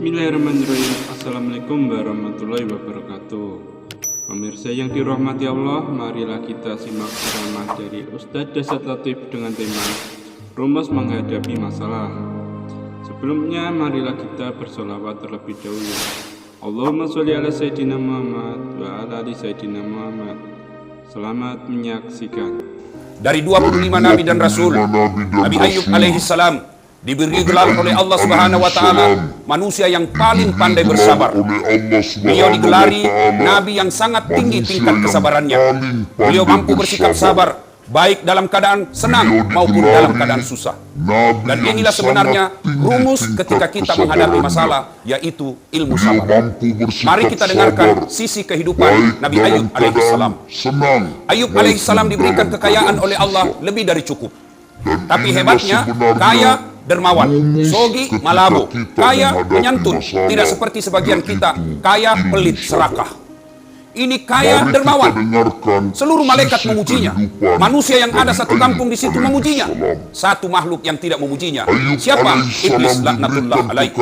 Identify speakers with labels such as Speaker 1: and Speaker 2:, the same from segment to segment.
Speaker 1: Bismillahirrahmanirrahim. Assalamualaikum warahmatullahi wabarakatuh. Pemirsa yang dirahmati Allah, marilah kita simak ceramah dari Ustadz Dasat Latif dengan tema Rumus Menghadapi Masalah. Sebelumnya, marilah kita bersolawat terlebih dahulu. Allahumma sholli ala Sayyidina Muhammad wa ala ali Sayyidina Muhammad. Selamat menyaksikan.
Speaker 2: Dari 25 Nabi dan Rasul, Nabi Ayub alaihi salam diberi gelar oleh Allah Subhanahu wa Ta'ala manusia yang paling pandai bersabar. Beliau digelari Nabi yang sangat tinggi tingkat kesabarannya. Beliau mampu bersikap sabar baik dalam keadaan senang maupun dalam keadaan susah. Dan inilah sebenarnya rumus ketika kita menghadapi masalah, yaitu ilmu sabar. Mari kita dengarkan sisi kehidupan Nabi Ayub alaihi salam. Ayub alaihi salam diberikan kekayaan oleh Allah lebih dari cukup. Tapi hebatnya, kaya dermawan, sogi malabo, kaya menyantun, tidak seperti sebagian kita kaya pelit serakah. Ini kaya dermawan, seluruh malaikat memujinya. Manusia yang ada satu kampung di situ memujinya. Satu makhluk yang tidak memujinya, siapa? Iblis laknatullah alaih.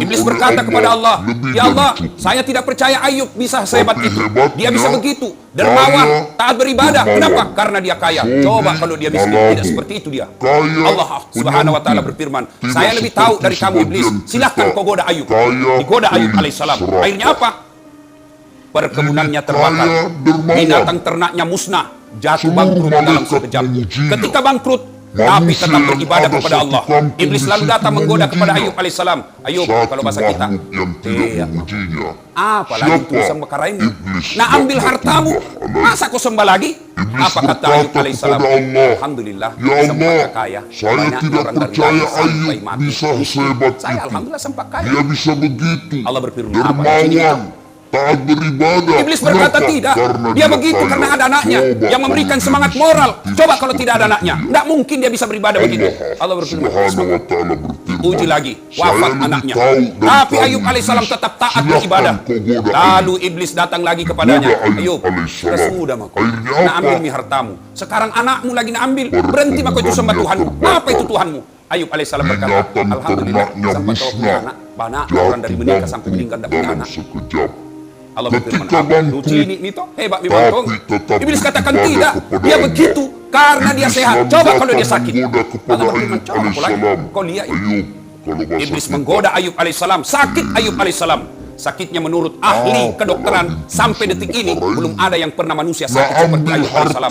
Speaker 2: Iblis berkata kepada Allah, ya Allah, saya tidak percaya Ayub bisa sehebat itu. Dia bisa begitu dermawan, taat beribadah. Kenapa? Karena dia kaya. Coba kalau dia miskin, tidak seperti itu dia. Allah Subhanahu wa Ta'ala berfirman, saya lebih tahu dari kamu Iblis. Silahkan kau goda Ayub. Digoda Ayub alaihissalam. Akhirnya apa? Perkebunannya terbakar, binatang ternaknya musnah, jatuh bangkrut dalam sekejap. Ketika bangkrut, tapi tetap beribadah kepada Allah. Iblis lalu datang menggoda kepada Ayub alaihissalam. Ayub, kalau bahasa kita, apalagi itu sembah perkara ini. Nah, ambil hartamu, masa kau sembah lagi? Apa kata Ayub alaihissalam? Alhamdulillah, sempat kaya.
Speaker 3: Saya tidak percaya Ayub bisa sehebat
Speaker 2: saya
Speaker 3: itu.
Speaker 2: alhamdulillah sempat kaya.
Speaker 3: Dia bisa begitu.
Speaker 2: Allah berfirman, apa?
Speaker 3: Dermawan, taat beribadah.
Speaker 2: Iblis berkata tidak. Dia begitu karena ada anaknya yang memberikan semangat moral. Coba kalau tidak ada anaknya, tidak mungkin dia bisa beribadah begitu. Allah berfirman, uji lagi, wafat anaknya. Tapi Ayub alaihissalam tetap taat beribadah. Lalu iblis datang lagi kepadanya. Ayub, sudah maka. Nah, ambil nih hartamu. Sekarang anakmu lagi nak ambil. Berhenti maka itu sembah Tuhanmu. Apa itu Tuhanmu? Ayub alaihissalam berkata, alhamdulillah sampai kau punya anak. Banyak orang dari menikah sampai meninggal tidak punya anak. Allah berfirman, lucu ini toh hebat memang. Iblis katakan tidak, dia begitu karena dia sehat. Coba kalau dia sakit. Allah berfirman, coba kau lagi, kau lihat ini. Iblis menggoda Ayub alaihissalam, sakit Ayub alaihissalam. Sakitnya menurut ahli kedokteran sampai detik ini belum ada yang pernah manusia sakit seperti Ayub alaihissalam.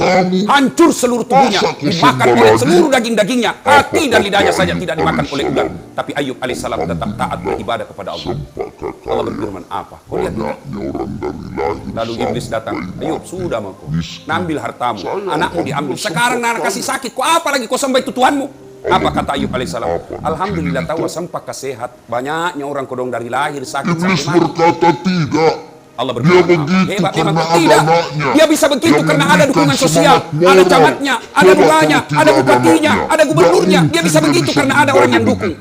Speaker 2: Hancur seluruh tubuhnya, dimakan oleh seluruh daging-dagingnya, hati dan lidahnya saja tidak dimakan oleh ular. Tapi Ayub alaihissalam tetap taat beribadah kepada Allah. Allah berfirman, apa? Kau lihat tidak? Lalu iblis datang, Ayub sudah mau kau ambil hartamu, anakmu diambil. Sekarang anak kasih sakit, kau apa lagi kau sembah itu Tuhanmu? Apa kata Ayub alaihissalam? Alhamdulillah tahu sampai sehat. Banyaknya orang kodong dari lahir sakit sampai
Speaker 3: Iblis
Speaker 2: mati.
Speaker 3: berkata tidak.
Speaker 2: Allah berfirman, hebat memang tidak. Dia bisa begitu karena ada dukungan sosial, ada camatnya, ada lurahnya, ada bupatinya, ada gubernurnya. Dia bisa begitu karena ada orang yang dukung.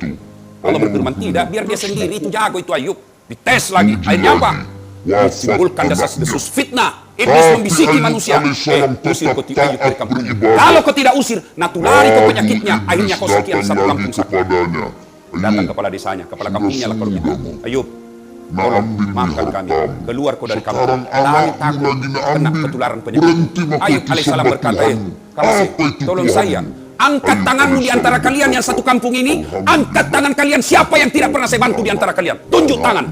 Speaker 2: Allah berfirman, tidak, biar dia sendiri itu jago itu Ayub. Dites lagi, akhirnya apa? Disimpulkan desas-desus fitnah. Iblis membisiki manusia, usir kau Ayub dari kampung. Kalau kau tidak usir, natulari kau penyakitnya. Akhirnya kau sekian satu kampung sakit. Datang kepala desanya, kepala kampungnya lah kalau gitu. Ayub, tolong maafkan kami, keluar kau dari kampung. Kami takut kena ketularan penyakit. Ayub alaihissalam berkata, tolong saya, angkat tanganmu di antara kalian yang satu kampung ini. Angkat tangan kalian, siapa yang tidak pernah saya bantu di antara kalian? Tunjuk tangan.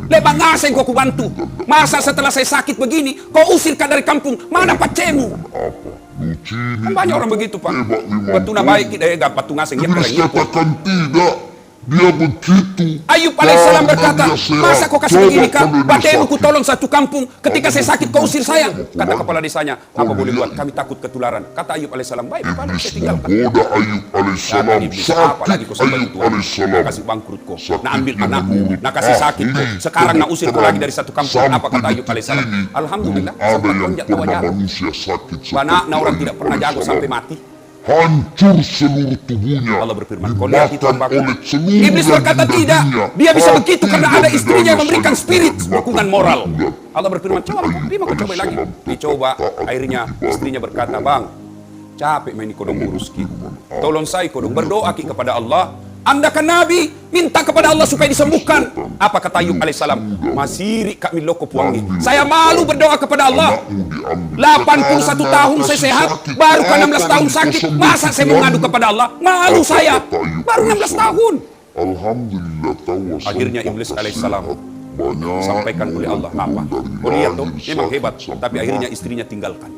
Speaker 2: Lepas ngasih kau bantu. Masa setelah saya sakit begini, kau usirkan dari kampung? Mana pacemu? Kan banyak orang begitu, Pak. Betuna baik, gak patu ngasih.
Speaker 3: Iblis katakan tidak. Dia begitu.
Speaker 2: Ayub alaihissalam berkata, masa kau kasih begini kak? Batemu ku tolong satu kampung. Ketika saya sakit kau usir saya. Kata kepala desanya, apa boleh buat? Kami takut ketularan. Kata Ayub alaihissalam, baik kepala saya tinggalkan.
Speaker 3: Goda Ayub alaihissalam.
Speaker 2: Apalagi kau sampai itu Tuhan. Kasih bangkrut kau. Nah ambil anakmu. Nah kasih sakit kau. Sekarang nak usir kau lagi dari satu kampung. Apa kata Ayub alaihissalam? Alhamdulillah.
Speaker 3: Ada yang pernah manusia sakit.
Speaker 2: Banyak orang tidak pernah jago sampai mati.
Speaker 3: Hancur seluruh tubuhnya.
Speaker 2: Allah berfirman, kau lihat itu
Speaker 3: oleh seluruh
Speaker 2: Iblis berkata tidak. Dia bisa begitu karena ada istrinya yang memberikan spirit dukungan moral. Allah berfirman, coba kau coba lagi. Dicoba, akhirnya istrinya berkata, bang, capek main kodong urus kita. Tolong saya kodong berdoa kepada Allah Anda kan Nabi, minta kepada Allah supaya disembuhkan. Apa kata Ayub alaihissalam? Masiri kami loko puangi. Saya malu berdoa kepada Allah. 81 tahun saya sehat, baru ke 16 tahun sakit. Masa saya mengadu kepada Allah? Malu saya. Baru 16 tahun.
Speaker 3: Alhamdulillah tawas.
Speaker 2: Akhirnya Iblis alaihissalam sampaikan oleh Allah apa? Oh lihat tuh, memang hebat. Tapi akhirnya istrinya tinggalkan.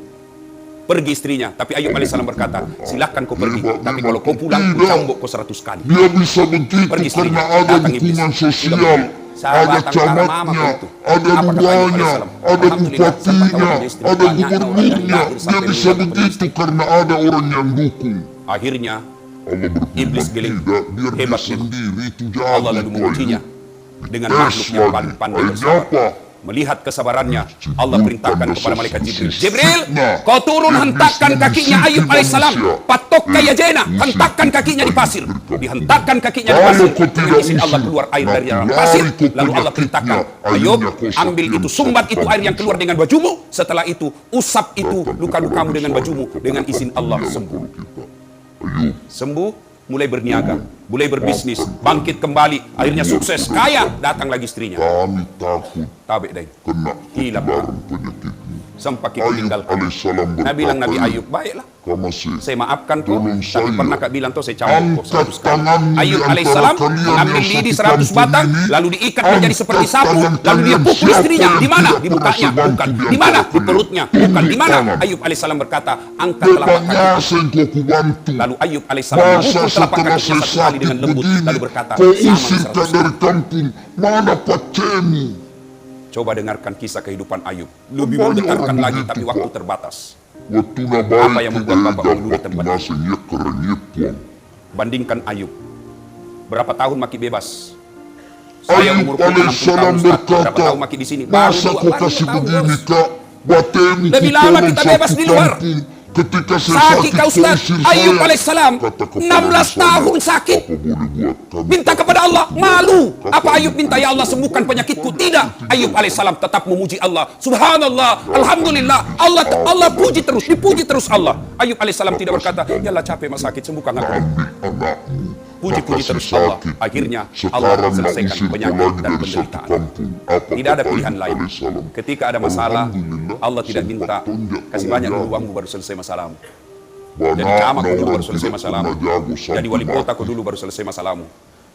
Speaker 2: Pergi istrinya, tapi Ayub alaihissalam berkata, silakan kau pergi, tapi kalau kau pulang, kau cambuk kau 100 kali.
Speaker 3: Dia bisa begitu
Speaker 2: Pergi
Speaker 3: karena
Speaker 2: istrinya,
Speaker 3: ada
Speaker 2: datang iblis.
Speaker 3: dukungan sosial, ada camatnya, ada lurahnya, ada bupatinya, ada gubernurnya. Dia bisa begitu karena ada orang yang dukung.
Speaker 2: Akhirnya
Speaker 3: Allah berfirman,
Speaker 2: Iblis geling.
Speaker 3: tidak, biar dia
Speaker 2: Hebat
Speaker 3: sendiri itu jago.
Speaker 2: Allah lalu mengujinya dengan makhluk yang paling pandai bersabar. Melihat kesabarannya, Allah perintahkan kepada malaikat Jibril, Jibril, kau turun hentakkan kakinya Ayub alaihissalam, patok kaya jena, hentakkan kakinya di pasir. Dihentakkan kakinya di pasir, dengan izin Allah keluar air dari dalam pasir. Lalu Allah perintahkan, Ayub, ambil itu, sumbat itu air yang keluar dengan bajumu. Setelah itu, usap itu luka-lukamu dengan bajumu. Dengan izin Allah sembuh. Sembuh, mulai berniaga, mulai berbisnis, bangkit kembali, akhirnya sukses, kaya, datang lagi istrinya.
Speaker 3: Kami takut
Speaker 2: Tabe dai,
Speaker 3: kena
Speaker 2: hilang
Speaker 3: baru penyakitmu.
Speaker 2: sampai kita
Speaker 3: Ayub
Speaker 2: tinggalkan.
Speaker 3: alaihissalam
Speaker 2: Nabi bilang Nabi
Speaker 3: berkata,
Speaker 2: Ayub, baiklah,
Speaker 3: Kamasih,
Speaker 2: saya maafkan kau,
Speaker 3: tolong
Speaker 2: tapi
Speaker 3: saya.
Speaker 2: pernah kak bilang tuh saya cambuk kau 100 kali.
Speaker 3: tanganmu
Speaker 2: Ayub
Speaker 3: di antara
Speaker 2: alaihissalam
Speaker 3: kalian
Speaker 2: mengambil
Speaker 3: yang
Speaker 2: lidi
Speaker 3: satu
Speaker 2: 100 batang,
Speaker 3: kampung ini.
Speaker 2: lalu diikat menjadi seperti
Speaker 3: Angkat
Speaker 2: sapu,
Speaker 3: tangan
Speaker 2: lalu dia
Speaker 3: kalian,
Speaker 2: pukul
Speaker 3: siapa
Speaker 2: istrinya.
Speaker 3: yang
Speaker 2: Di mana?
Speaker 3: tidak
Speaker 2: Di
Speaker 3: pernah
Speaker 2: mukanya,
Speaker 3: saya bantu
Speaker 2: bukan.
Speaker 3: di
Speaker 2: Di mana?
Speaker 3: antara
Speaker 2: Di perutnya,
Speaker 3: kalian?
Speaker 2: bukan. Di mana?
Speaker 3: Tangan.
Speaker 2: Ayub alaihissalam berkata, angkat telapak kaki.
Speaker 3: Bapaknya yang kau bantu.
Speaker 2: Lalu Ayub alaihissalam
Speaker 3: Masa
Speaker 2: memukul telapak
Speaker 3: setelah
Speaker 2: kakinya
Speaker 3: saya
Speaker 2: 1 kali dengan
Speaker 3: sakit
Speaker 2: lembut,
Speaker 3: begini,
Speaker 2: lalu berkata,
Speaker 3: kau
Speaker 2: sama
Speaker 3: usirkan
Speaker 2: 100 kali.
Speaker 3: dari kampung, mana pacemu?
Speaker 2: Coba dengarkan kisah kehidupan Ayub. Lebih
Speaker 3: Banyak
Speaker 2: menggetarkan
Speaker 3: orang
Speaker 2: lagi,
Speaker 3: begitu,
Speaker 2: tapi
Speaker 3: Pak.
Speaker 2: waktu terbatas.
Speaker 3: Waktu na
Speaker 2: Apa
Speaker 3: baik
Speaker 2: yang membuat Bapak
Speaker 3: tidak
Speaker 2: mengeluh di tempat ini?
Speaker 3: nasa nyekar nyepuang.
Speaker 2: Bandingkan Ayub. Berapa tahun maki bebas? Saya
Speaker 3: Ayub
Speaker 2: umur 60 tahun,
Speaker 3: alaihissalam
Speaker 2: Ustaz. Berapa
Speaker 3: berkata,
Speaker 2: tahun maki di sini? Baru
Speaker 3: masa
Speaker 2: dua-
Speaker 3: kau
Speaker 2: baru
Speaker 3: kasih
Speaker 2: 2 tahun,
Speaker 3: begini
Speaker 2: Bos.
Speaker 3: kak? Batemu
Speaker 2: Lebih
Speaker 3: ku
Speaker 2: lama
Speaker 3: tolong
Speaker 2: kita bebas
Speaker 3: satu
Speaker 2: di luar.
Speaker 3: kampung. Ketika saya
Speaker 2: Sakit kau Ustaz.
Speaker 3: usir
Speaker 2: Ayub
Speaker 3: saya.
Speaker 2: alaihissalam
Speaker 3: Kata kepada
Speaker 2: 16
Speaker 3: saya,
Speaker 2: tahun sakit.
Speaker 3: apa boleh buat kami?
Speaker 2: Minta kepada Allah, malu. Apa Ayub minta, ya Allah sembuhkan penyakitku? Tidak. Ayub alaihissalam tetap memuji Allah. Subhanallah, alhamdulillah. Allah puji terus, dipuji terus Allah. Ayub alaihissalam tidak berkata, ya Allah capek mas sakit, sembuhkan aku.
Speaker 3: Ambil anakmu.
Speaker 2: Puji-puji
Speaker 3: Kasih
Speaker 2: terus Allah.
Speaker 3: sakit.
Speaker 2: Akhirnya Allah
Speaker 3: Sekarang
Speaker 2: selesaikan
Speaker 3: nak usir
Speaker 2: penyakit
Speaker 3: lagi
Speaker 2: dan
Speaker 3: dari satu
Speaker 2: penderitaan.
Speaker 3: kampung. Apa
Speaker 2: Tidak ada
Speaker 3: kata
Speaker 2: pilihan
Speaker 3: Ayub
Speaker 2: lain.
Speaker 3: alaihissalam?
Speaker 2: Ketika ada masalah,
Speaker 3: Alhamdulillah,
Speaker 2: Allah tidak
Speaker 3: sempat
Speaker 2: minta
Speaker 3: tunjuk
Speaker 2: kasih
Speaker 3: kalau
Speaker 2: banyak dulu
Speaker 3: jago.
Speaker 2: uangmu baru selesai masalahmu.
Speaker 3: Banyak
Speaker 2: Jadi camat
Speaker 3: na
Speaker 2: dulu
Speaker 3: orang
Speaker 2: baru selesai
Speaker 3: tidak
Speaker 2: masalahmu.
Speaker 3: pernah jago
Speaker 2: Jadi
Speaker 3: sampai
Speaker 2: wali kota
Speaker 3: mati.
Speaker 2: dulu baru selesai masalahmu.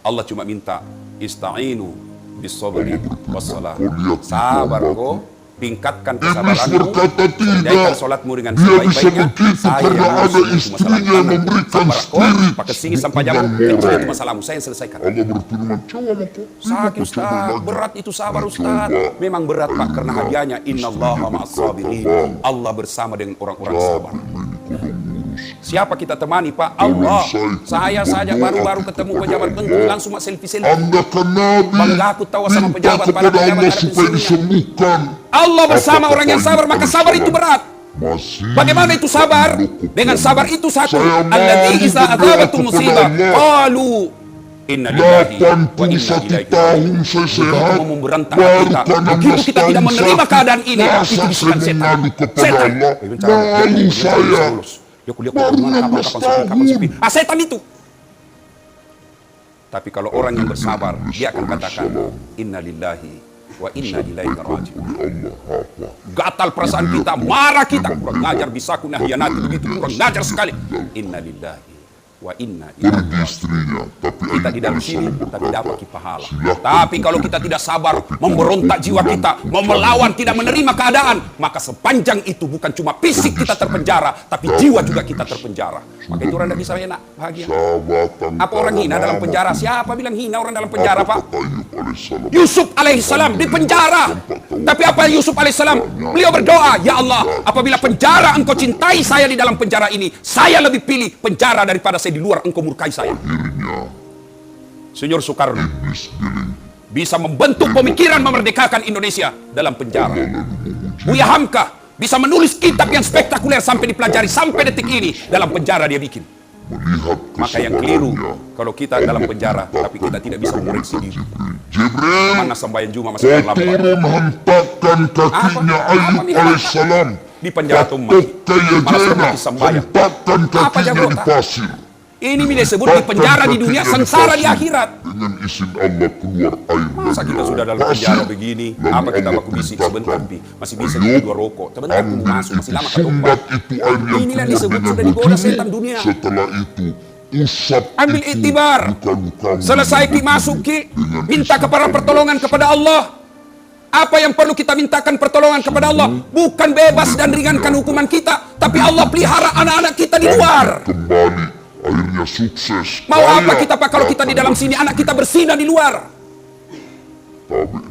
Speaker 2: Allah cuma minta ista'inu bis-sabri was-salah.
Speaker 3: Kau lihat itu,
Speaker 2: Sabar
Speaker 3: hambaku.
Speaker 2: kau, tingkatkan
Speaker 3: Iblis
Speaker 2: kesabaranmu.
Speaker 3: berkata
Speaker 2: Kerjakan
Speaker 3: tidak.
Speaker 2: sholatmu dengan
Speaker 3: Dia bisa
Speaker 2: sebaik-baiknya.
Speaker 3: begitu
Speaker 2: Saya
Speaker 3: karena
Speaker 2: yang
Speaker 3: ada
Speaker 2: ngurus itu
Speaker 3: istrinya
Speaker 2: masalah.
Speaker 3: yang memberikan
Speaker 2: Sabar kau,
Speaker 3: spirit
Speaker 2: pakai sini sampai jamu,
Speaker 3: dukungan
Speaker 2: kecil itu
Speaker 3: moral.
Speaker 2: masalahmu. Saya yang selesaikan.
Speaker 3: Allah berfirman, coba kau.
Speaker 2: Sakit Ustaz, berat itu sabar Ustaz. Memang berat Pak, karena hadiahnya innallaha ma'as-sabirin. Allah bersama dengan orang-orang sabar. Siapa kita temani Pak? Allah. Saya saja baru-baru ketemu pejabat menteri langsung mak selfie-selfie.
Speaker 3: Anda kan Nabi.
Speaker 2: Bangga aku tahu sama
Speaker 3: Minta
Speaker 2: pejabat, para
Speaker 3: kepada
Speaker 2: pejabat
Speaker 3: Allah
Speaker 2: ada
Speaker 3: supaya
Speaker 2: pensiunnya.
Speaker 3: disembuhkan.
Speaker 2: Allah bersama
Speaker 3: Apa
Speaker 2: orang yang
Speaker 3: kata
Speaker 2: sabar,
Speaker 3: Ayub
Speaker 2: maka sabar itu
Speaker 3: alaihissalam?
Speaker 2: berat.
Speaker 3: Masih
Speaker 2: Bagaimana itu sabar? Dengan sabar itu satu.
Speaker 3: Saya mau
Speaker 2: Alladzi iza
Speaker 3: berdoa
Speaker 2: azabatum
Speaker 3: kepada
Speaker 2: musibah
Speaker 3: Allah.
Speaker 2: qalu inna lillahi wa inna
Speaker 3: 81
Speaker 2: ilaihi
Speaker 3: tahun
Speaker 2: raji'un.
Speaker 3: saya
Speaker 2: Engkau
Speaker 3: sehat.
Speaker 2: mau memberontak
Speaker 3: Baru
Speaker 2: kita.
Speaker 3: ke 16
Speaker 2: Begitu kita tidak
Speaker 3: tahun
Speaker 2: menerima
Speaker 3: sakit.
Speaker 2: keadaan ini,
Speaker 3: Masa
Speaker 2: itu
Speaker 3: saya
Speaker 2: bisikan setan.
Speaker 3: mengadu kepada
Speaker 2: Setan.
Speaker 3: Allah?
Speaker 2: Bicara,
Speaker 3: Malu saya.
Speaker 2: Ya kuliah
Speaker 3: Baru
Speaker 2: kapan
Speaker 3: 16
Speaker 2: sepi, kapan
Speaker 3: tahun.
Speaker 2: sepi. Ah, setan itu. Tapi kalau orang yang bersabar, dia akan katakan inna lillahi wa inna ilaihi raji'un.
Speaker 3: Allah apa?
Speaker 2: Gatal perasaan kita, marah kita, kurang ngajar bisa aku nahianati begitu, kurang ngajar sekali. Inna lillahi wa inna ilaihi
Speaker 3: Pergi
Speaker 2: raji'un.
Speaker 3: istrinya, tapi
Speaker 2: Kita
Speaker 3: Ayub
Speaker 2: di dalam sini,
Speaker 3: alaihissalam
Speaker 2: tapi
Speaker 3: berkata,
Speaker 2: dapat pahala.
Speaker 3: silakan
Speaker 2: Tapi kalau kita tidak sabar, memberontak jiwa kita, mau melawan, tidak menerima keadaan, maka sepanjang itu bukan cuma fisik kita terpenjara, tapi jiwa juga kita terpenjara. Maka itu orang tidak bisa enak, bahagia.
Speaker 3: sahabatan
Speaker 2: Apa orang hina dalam penjara? Siapa bilang hina orang dalam penjara, Pak?
Speaker 3: Kata Ayub alaihissalam,
Speaker 2: Yusuf alaihissalam di penjara. Tapi apa Yusuf alaihissalam? Beliau berdoa, ya Allah, apabila penjara engkau cintai saya di dalam penjara ini, saya lebih pilih penjara daripada saya di luar engkau murkai saya.
Speaker 3: akhirnya
Speaker 2: Senyur Soekarno
Speaker 3: iblis giling.
Speaker 2: bisa membentuk pemikiran memerdekakan Indonesia dalam penjara. Buya Hamka bisa menulis kitab yang spektakuler sampai dipelajari sampai detik ini dalam penjara dia bikin.
Speaker 3: Melihat
Speaker 2: Maka yang keliru
Speaker 3: kesabarannya,
Speaker 2: kalau kita dalam penjara tapi kita tidak bisa mengoreksi diri.
Speaker 3: Jibril,
Speaker 2: Mana sembahyang Jumat masih
Speaker 3: kau
Speaker 2: terlambat.
Speaker 3: turun hentakkan kakinya
Speaker 2: Apa?
Speaker 3: Ayub
Speaker 2: Apa minta?
Speaker 3: alaihissalam.
Speaker 2: Di penjara tuh
Speaker 3: Patok kaya
Speaker 2: malah suruh
Speaker 3: jena,
Speaker 2: mati sembahyang.
Speaker 3: hentakkan
Speaker 2: Apa
Speaker 3: kakinya
Speaker 2: jago,
Speaker 3: di
Speaker 2: tak?
Speaker 3: pasir.
Speaker 2: Ini disebut di penjara di dunia, sengsara di akhirat.
Speaker 3: Dengan izin Allah keluar air.
Speaker 2: Masa kita sudah dalam penjara begini, apa kita baku bisik sebentar, Pi? Masih bisa dua rokok. Sebentar aku mau masuk, masih lama
Speaker 3: Sumbat itu air yang
Speaker 2: Inilah
Speaker 3: keluar
Speaker 2: disebut
Speaker 3: dengan
Speaker 2: sudah digoda
Speaker 3: begini.
Speaker 2: setan dunia.
Speaker 3: Setelah itu, usap
Speaker 2: Ambil
Speaker 3: itu
Speaker 2: iktibar.
Speaker 3: luka-lukamu.
Speaker 2: Selesai Ki masuk Ki, minta kepada pertolongan kepada Allah. Apa yang perlu kita mintakan pertolongan kepada Allah? Bukan bebas dan ringankan hukuman kita, tapi Allah pelihara anak-anak kita di luar.
Speaker 3: Kembali, akhirnya sukses.
Speaker 2: Mau
Speaker 3: Kaya,
Speaker 2: apa kita Pak kalau kita di dalam sini, anak kita berzina di luar?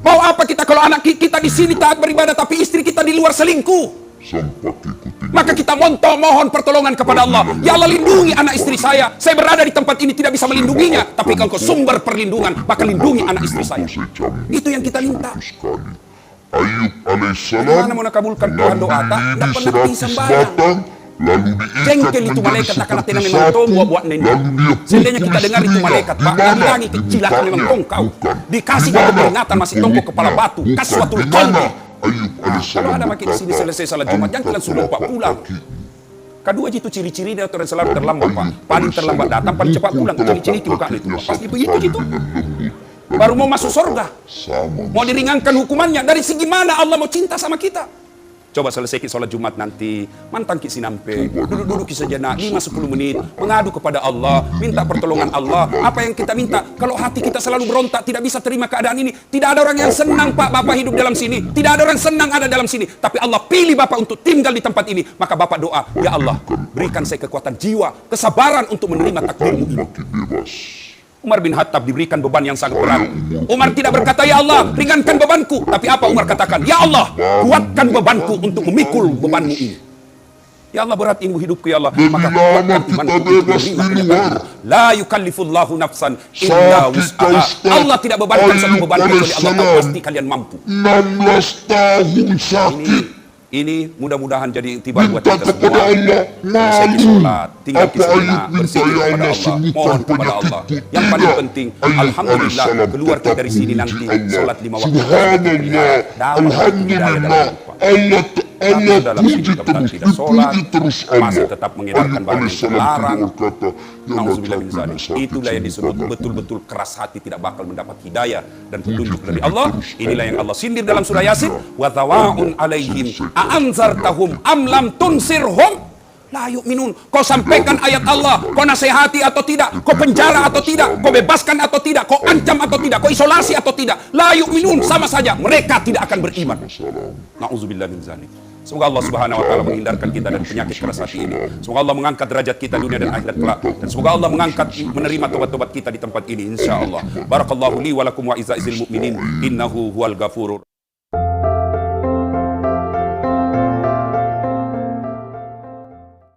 Speaker 2: Mau apa kita kalau anak kita di sini taat beribadah, tapi istri kita di luar selingkuh?
Speaker 3: Sempat ikuti.
Speaker 2: Maka kita mohon pertolongan kepada Allah. Ya Allah, lindungi anak istri saya. Saya berada di tempat ini tidak bisa melindunginya, tapi kalau sumber perlindungan, maka lindungi anak istri saya. Itu yang kita minta.
Speaker 3: Ayub alaihissalam
Speaker 2: Bagaimana mau nakabulkan Tuhan doa? Tak pernah sembahyang.
Speaker 3: lalu diikat
Speaker 2: Jengkel itu malaikat akan hati memang tombo buat nenek.
Speaker 3: lalu dia
Speaker 2: Seandainya kita
Speaker 3: pukul
Speaker 2: dengar itu
Speaker 3: istrinya.
Speaker 2: malaikat, Pak,
Speaker 3: Di mana?
Speaker 2: lagi kecilakan memang
Speaker 3: Bukan.
Speaker 2: tongkau.
Speaker 3: Bukan.
Speaker 2: Dikasih
Speaker 3: Di
Speaker 2: kita
Speaker 3: mana
Speaker 2: peringatan masih tongkok kepala
Speaker 3: kulitnya?
Speaker 2: batu.
Speaker 3: Bukan.
Speaker 2: Kaswatul
Speaker 3: Di mana?
Speaker 2: qalbi.
Speaker 3: Ayub
Speaker 2: Kalau
Speaker 3: alaihissalam
Speaker 2: ada makin di sini
Speaker 3: berkata,
Speaker 2: selesai salat Jumat, jangan kalian suruh Pak pulang. Kedua itu ciri-ciri dia orang selalu terlambat Pak. Paling terlambat datang, paling cepat pulang. Ciri-ciri itu bukan itu Pak. Pasti begitu gitu. Baru mau masuk surga. Mau diringankan hukumannya. Dari segi mana Allah mau cinta sama kita? Coba selesai sholat Jumat nanti, mantang ki sinampe, duduk-duduk ki sejenak, 5-10 menit, mengadu kepada Allah, minta pertolongan Allah. Apa yang kita minta? Kalau hati kita selalu berontak, tidak bisa terima keadaan ini, tidak ada orang yang senang Pak Bapak hidup dalam sini, tidak ada orang senang ada dalam sini. Tapi Allah pilih Bapak untuk tinggal di tempat ini, maka Bapak doa, ya Allah, berikan saya kekuatan jiwa, kesabaran untuk menerima takdirmu ini. Umar bin Khattab diberikan beban yang sangat berat. Umar tidak berkata, ya Allah, ringankan bebanku. Tapi apa Umar katakan? Ya Allah, kuatkan bebanku untuk memikul bebanmu ini. Ya Allah, berat ini hidupku ya Allah. Maka kuatkan imanku untuk menerima kenyataan. La yukallifullahu nafsan illa wus'aha. Allah tidak bebankan satu beban kecuali Allah tahu pasti kalian mampu.
Speaker 3: 16 tahun sakit.
Speaker 2: Ini mudah-mudahan jadi tiba buat
Speaker 3: Minta
Speaker 2: kita
Speaker 3: kepada
Speaker 2: semua.
Speaker 3: Allah,
Speaker 2: Selesai
Speaker 3: lalu
Speaker 2: sholat, tinggal
Speaker 3: apa
Speaker 2: kisah
Speaker 3: Ayub minta
Speaker 2: bersih
Speaker 3: ya
Speaker 2: kepada
Speaker 3: Allah
Speaker 2: Allah,
Speaker 3: sembuhkan
Speaker 2: mohon kepada Allah.
Speaker 3: penyakitku?
Speaker 2: Yang paling
Speaker 3: Tidak.
Speaker 2: penting,
Speaker 3: Ayub
Speaker 2: alhamdulillah,
Speaker 3: alaihissalam
Speaker 2: keluar kita dari sini
Speaker 3: tetap
Speaker 2: nanti,
Speaker 3: memuji Allah.
Speaker 2: sholat 5 waktu.
Speaker 3: Subhanallah, alhamdulillah, Allah
Speaker 2: dalam
Speaker 3: puji
Speaker 2: hidup kita
Speaker 3: terus,
Speaker 2: tidak sholat,
Speaker 3: dipuji terus Allah.
Speaker 2: masih tetap mengedarkan
Speaker 3: Ayub
Speaker 2: barang yang
Speaker 3: alaihissalam
Speaker 2: terlarang.
Speaker 3: berkata, ya Allah,
Speaker 2: Nauzubillah min zalik.
Speaker 3: sakit,
Speaker 2: Itulah yang disebut
Speaker 3: sembuhkan.
Speaker 2: betul-betul keras hati tidak bakal mendapat hidayah dan petunjuk dari Allah. Inilah yang Allah sindir dalam surah Yasin. Wa tawa'un alaihim a'anzartahum am lam tunsirhum la yu'minun. Kau sampaikan ayat Allah, kau nasihati atau tidak, kau penjara atau tidak, kau bebaskan atau tidak, kau ancam atau tidak, kau isolasi atau tidak, la yu'minun, sama saja mereka tidak akan beriman. Nauzubillah min zalik. Semoga Allah Subhanahu wa taala menghindarkan kita dari penyakit keras hati ini. Semoga Allah mengangkat derajat kita dunia dan akhirat kelak. Dan semoga Allah mengangkat menerima tobat-tobat kita di tempat ini insyaallah. Barakallahu li wa lakum wa izza'il mu'minin innahu huwal ghafurur